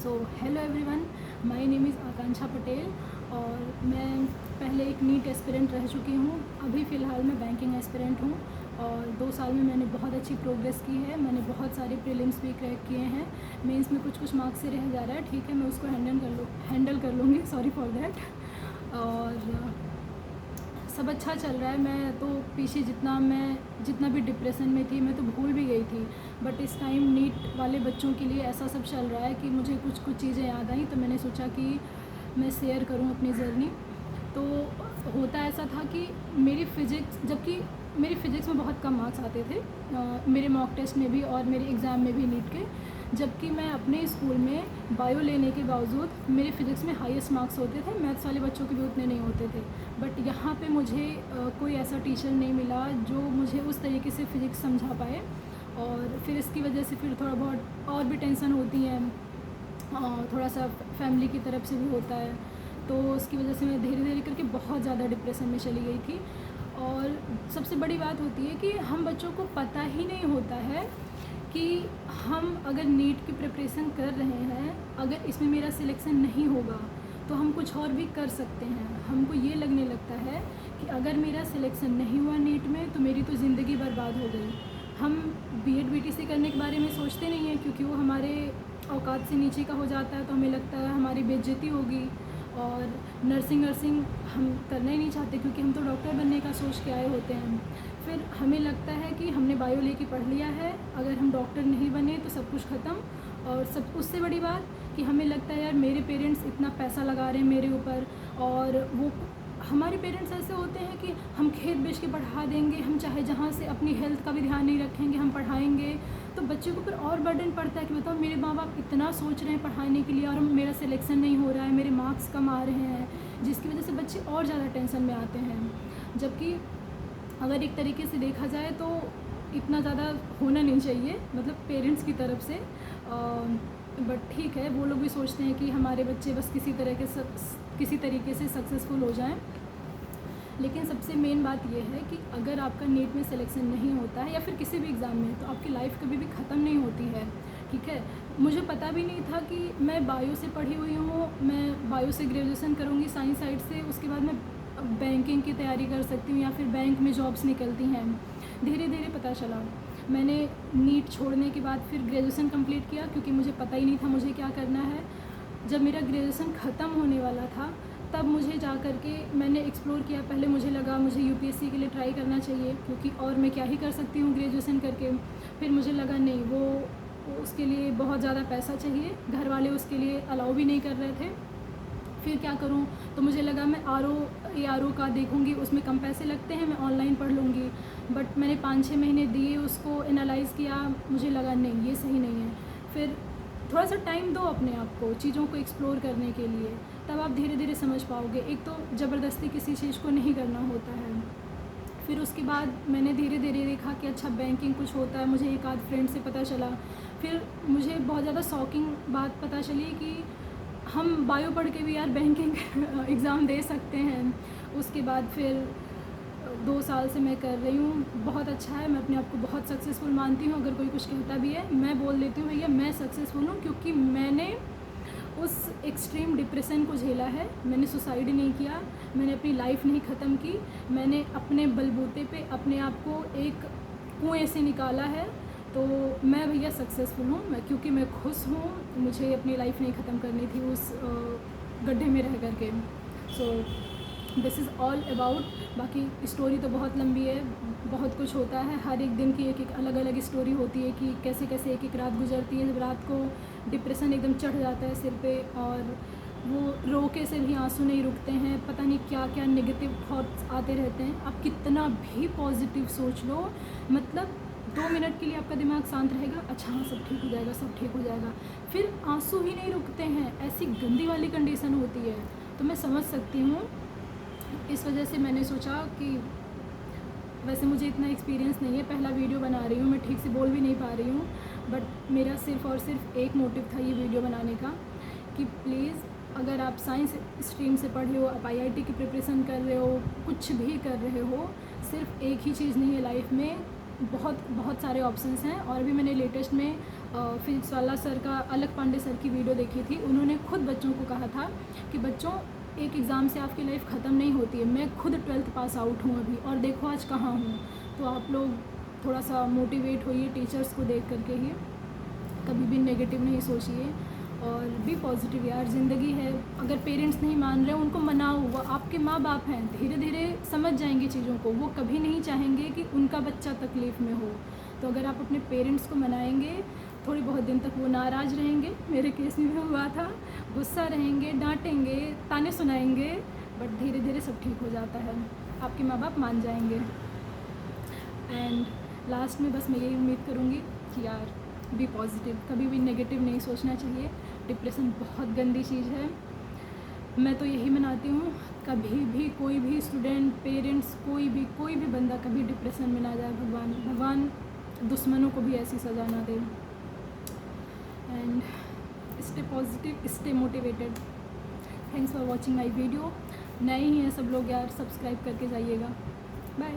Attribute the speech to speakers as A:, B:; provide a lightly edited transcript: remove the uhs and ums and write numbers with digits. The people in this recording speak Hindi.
A: So hello everyone, my name is Akanksha Patel और मैं पहले एक नीट एस्पिरेंट रह चुकी हूँ। अभी फ़िलहाल मैं बैंकिंग एस्पिरेंट हूँ और 2 साल में मैंने बहुत अच्छी प्रोग्रेस की है। मैंने बहुत सारे प्रीलिम्स भी क्रैक किए हैं। मेंस में कुछ मार्क्स से रह जा रहा है, ठीक है, मैं उसको हैंडल कर लूँगी, सॉरी फॉर दैट। और सब अच्छा चल रहा है। मैं तो पीछे जितना भी डिप्रेशन में थी मैं तो भूल भी गई थी, बट इस टाइम नीट वाले बच्चों के लिए ऐसा सब चल रहा है कि मुझे कुछ चीज़ें याद आई, तो मैंने सोचा कि मैं शेयर करूं अपनी जर्नी। तो होता ऐसा था कि मेरी फ़िज़िक्स में बहुत कम मार्क्स आते थे, मेरे मॉक टेस्ट में भी और मेरे एग्ज़ाम में भी नीट के, जबकि मैं अपने स्कूल में बायो लेने के बावजूद मेरे फ़िज़िक्स में हाईएस्ट मार्क्स होते थे। मैथ्स वाले बच्चों के भी उतने नहीं होते थे, बट यहाँ पे मुझे कोई ऐसा टीचर नहीं मिला जो मुझे उस तरीके से फ़िज़िक्स समझा पाए। और फिर इसकी वजह से फिर थोड़ा बहुत और भी टेंशन होती है, थोड़ा सा फैमिली की तरफ से भी होता है, तो उसकी वजह से मैं धीरे धीरे करके बहुत ज़्यादा डिप्रेशन में चली गई थी। और सबसे बड़ी बात होती है कि हम बच्चों को पता ही नहीं होता है कि हम अगर नीट की प्रिपरेशन कर रहे हैं, अगर इसमें मेरा सिलेक्शन नहीं होगा तो हम कुछ और भी कर सकते हैं। हमको ये लगने लगता है कि अगर मेरा सिलेक्शन नहीं हुआ नीट में तो मेरी तो ज़िंदगी बर्बाद हो गई। हम बीएड बीटीसी करने के बारे में सोचते नहीं हैं, क्योंकि वो हमारे औकात से नीचे का हो जाता है, तो हमें लगता है हमारी बेइज्जती होगी। और नर्सिंग हम करना ही नहीं चाहते, क्योंकि हम तो डॉक्टर बनने का सोच के आए होते हैं। फिर हमें लगता है कि हमने बायो लेके पढ़ लिया है, अगर हम डॉक्टर नहीं बने तो सब कुछ ख़त्म। और सब उससे बड़ी बात कि हमें लगता है यार मेरे पेरेंट्स इतना पैसा लगा रहे हैं मेरे ऊपर, और वो हमारे पेरेंट्स ऐसे होते हैं कि हम खेत बेच के पढ़ा देंगे, हम चाहे जहाँ से अपनी हेल्थ का भी ध्यान नहीं रखेंगे, हम पढ़ाएंगे। तो बच्चे को फिर और बर्डन पड़ता है कि बताओ मेरे माँ बाप इतना सोच रहे हैं पढ़ाने के लिए और मेरा सिलेक्शन नहीं हो रहा है, मेरे मार्क्स कम आ रहे हैं, जिसकी वजह से बच्चे और ज़्यादा टेंशन में आते हैं। जबकि अगर एक तरीके से देखा जाए तो इतना ज़्यादा होना नहीं चाहिए, मतलब पेरेंट्स की तरफ से। बट ठीक है, वो लोग भी सोचते हैं कि हमारे बच्चे बस किसी तरीके से सक्सेसफुल हो जाएं। लेकिन सबसे मेन बात यह है कि अगर आपका नीट में सिलेक्शन नहीं होता है या फिर किसी भी एग्ज़ाम में, तो आपकी लाइफ कभी भी ख़त्म नहीं होती है, ठीक है। मुझे पता भी नहीं था कि मैं बायो से पढ़ी हुई हूँ, मैं बायो से ग्रेजुएशन करूँगी साइंस साइड से, उसके बाद मैं बैंकिंग की तैयारी कर सकती हूँ या फिर बैंक में जॉब्स निकलती हैं। धीरे धीरे पता चला। मैंने नीट छोड़ने के बाद फिर ग्रेजुएशन कंप्लीट किया, क्योंकि मुझे पता ही नहीं था मुझे क्या करना है। जब मेरा ग्रेजुएशन ख़त्म होने वाला था तब मुझे जा कर के मैंने एक्सप्लोर किया। पहले मुझे लगा मुझे यूपीएससी के लिए ट्राई करना चाहिए, क्योंकि और मैं क्या ही कर सकती हूँ ग्रेजुएशन करके। फिर मुझे लगा नहीं, वो उसके लिए बहुत ज़्यादा पैसा चाहिए, घर वाले उसके लिए अलाउ भी नहीं कर रहे थे। फिर क्या करूं, तो मुझे लगा मैं आर ओ का देखूंगी, उसमें कम पैसे लगते हैं, मैं ऑनलाइन पढ़ लूँगी। बट मैंने 5-6 महीने दिए, उसको एनालाइज़ किया, मुझे लगा नहीं ये सही नहीं है। फिर थोड़ा सा टाइम दो अपने आप को चीज़ों को एक्सप्लोर करने के लिए, तब आप धीरे धीरे समझ पाओगे। एक तो ज़बरदस्ती किसी चीज़ को नहीं करना होता है। फिर उसके बाद मैंने धीरे धीरे देखा कि अच्छा बैंकिंग कुछ होता है, मुझे एक आध फ्रेंड से पता चला। फिर मुझे बहुत ज़्यादा शॉकिंग बात पता चली कि हम बायो पढ़ के भी यार बैंकिंग एग्ज़ाम दे सकते हैं। उसके बाद फिर 2 साल से मैं कर रही हूँ, बहुत अच्छा है, मैं अपने आप को बहुत सक्सेसफुल मानती हूँ। अगर कोई कुछ कहता भी है मैं बोल देती हूँ भैया मैं सक्सेसफुल हूँ, क्योंकि मैंने उस एक्सट्रीम डिप्रेशन को झेला है। मैंने सुसाइड नहीं किया, मैंने अपनी लाइफ नहीं ख़त्म की, मैंने अपने बलबूते पे अपने आप को एक कुएं से निकाला है। तो मैं भैया सक्सेसफुल हूँ, मैं क्योंकि मैं खुश हूँ, मुझे अपनी लाइफ नहीं ख़त्म करनी थी उस गड्ढे में रह कर के। So this is all about. बाकी स्टोरी तो बहुत लंबी है, बहुत कुछ होता है, हर एक दिन की एक अलग अलग स्टोरी होती है कि कैसे कैसे एक रात गुजरती है। जब रात को डिप्रेशन एकदम चढ़ जाता है सिर पे और वो रोके से भी आंसू नहीं रुकते हैं, पता नहीं क्या क्या नेगेटिव थॉट्स आते रहते हैं। आप कितना भी पॉजिटिव सोच लो, मतलब 2 मिनट के लिए आपका दिमाग शांत रहेगा, अच्छा हाँ सब ठीक हो जाएगा, सब ठीक हो जाएगा, फिर आंसू ही नहीं रुकते हैं। ऐसी गंदी वाली कंडीशन होती है। तो मैं समझ सकती हूँ, इस वजह से मैंने सोचा कि वैसे मुझे इतना एक्सपीरियंस नहीं है, पहला वीडियो बना रही हूँ, मैं ठीक से बोल भी नहीं पा रही हूँ, बट मेरा सिर्फ़ और सिर्फ एक मोटिव था ये वीडियो बनाने का कि प्लीज़ अगर आप साइंस स्ट्रीम से पढ़ रहे हो, आप आईआईटी की प्रिपरेशन कर रहे हो, कुछ भी कर रहे हो, सिर्फ एक ही चीज़ नहीं है लाइफ में, बहुत बहुत सारे ऑप्शंस हैं। और भी मैंने लेटेस्ट में फिजिक्स वाला सर का अलग पांडे सर की वीडियो देखी थी। उन्होंने खुद बच्चों को कहा था कि बच्चों, एक एग्ज़ाम से आपकी लाइफ ख़त्म नहीं होती है। मैं खुद 12th पास आउट हूँ अभी, और देखो आज कहाँ हूँ। तो आप लोग थोड़ा सा मोटिवेट होइए टीचर्स को देख करके ही, कभी भी नेगेटिव नहीं सोचिए और बी पॉजिटिव यार। ज़िंदगी है, अगर पेरेंट्स नहीं मान रहे उनको मनाओ, वो आपके माँ बाप हैं, धीरे धीरे समझ जाएंगे चीज़ों को। वो कभी नहीं चाहेंगे कि उनका बच्चा तकलीफ़ में हो। तो अगर आप अपने पेरेंट्स को मनाएंगे, थोड़ी बहुत दिन तक वो नाराज़ रहेंगे, मेरे केस में भी हुआ था, गुस्सा रहेंगे, डांटेंगे, ताने सुनाएंगे, बट धीरे धीरे सब ठीक हो जाता है, आपके माँ बाप मान जाएंगे। एंड लास्ट में बस मैं यही उम्मीद करूँगी कि यार बी पॉजिटिव, कभी भी नेगेटिव नहीं सोचना चाहिए। डिप्रेशन बहुत गंदी चीज़ है। मैं तो यही मनाती हूँ, कभी भी कोई भी स्टूडेंट, पेरेंट्स, कोई भी बंदा कभी डिप्रेशन में ना जाए। भगवान दुश्मनों को भी ऐसी सज़ा ना दे। And stay positive, stay motivated. Thanks for watching my video. नए ही हैं सब लोग यार, सब्सक्राइब करके जाइएगा। बाय।